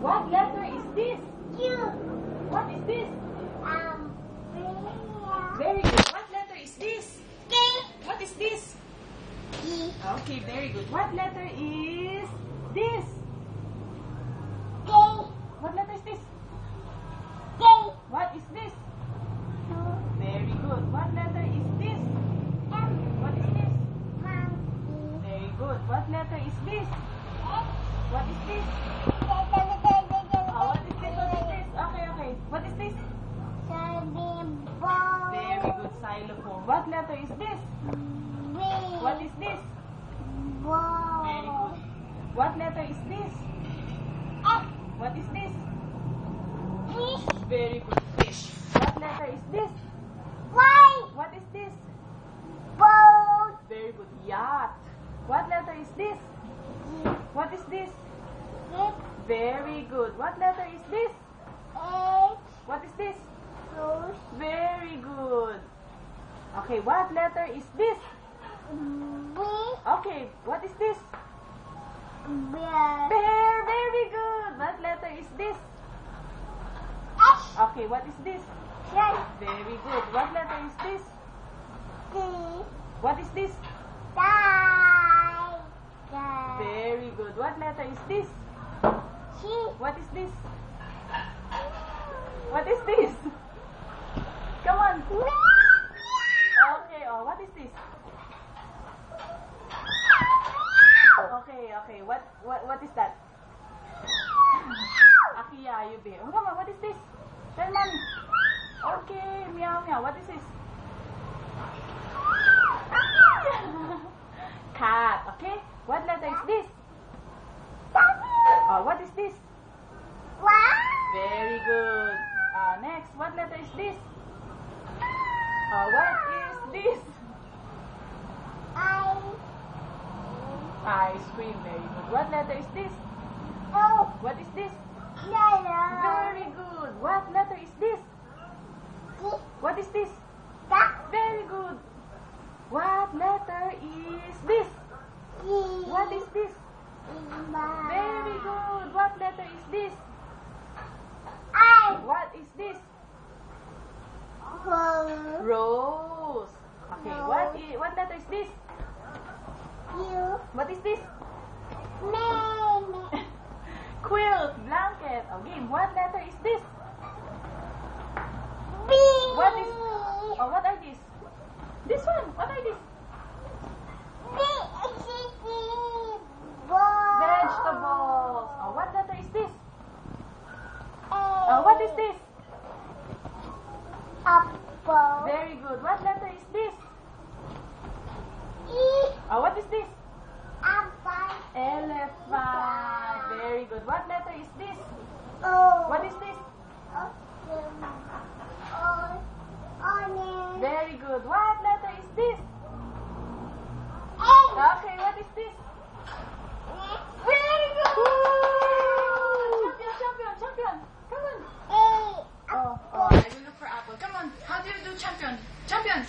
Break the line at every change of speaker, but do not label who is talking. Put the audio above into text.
What letter is this?
Q.
What is this?
B.
Very good. What letter is this?
K.
What is this?
E.
Okay, very good. What letter is this?
K.
What letter is this?
K.
What is this? Very good. What letter is this?
M.
What is this?
Monkey.
Very good. What letter is this? What is this? What is this? What is this? Okay. What is this? Very good. Xylophone. What letter is this? What is this? Very good. What letter is this? What is this? Very good. Fish. What letter is this? What is this? Very good. Yacht. What letter is this? What is this? Very good. What letter is this? What is this? Very good. Okay, what letter is this? Okay, what is this? Bear. Very good. What letter is this? Okay, what is this? Very good. What letter is this? What is this? Very good. What letter is this? What is this? What is this? Come on. Okay, what is this? Okay. What is that? Akiya, you be. Oh, come on, what is this? Tell mommy. Okay, meow. What is this? Cat. Okay. What letter is this? What is this? Very good. Next, what letter is this? What is this? Ice cream. Very good. What letter is this? What is this? Very good. What letter is this? What is this? Very good. What letter is this? What is this? Very good. What letter is this? What is this? Rose. Okay. What letter is this? What is this? Quilt. Blanket. Okay. What letter is this? What are these? This one. What are these? Vegetables. What letter is this? What is this? Very good. What letter is this? What is this? Elephant. Very good. What letter is this? What is this? Very good. What letter is this? Okay, what is this? Very good. Champion. Come on. I will look for apple. Come on. How do you do champion?
Champion!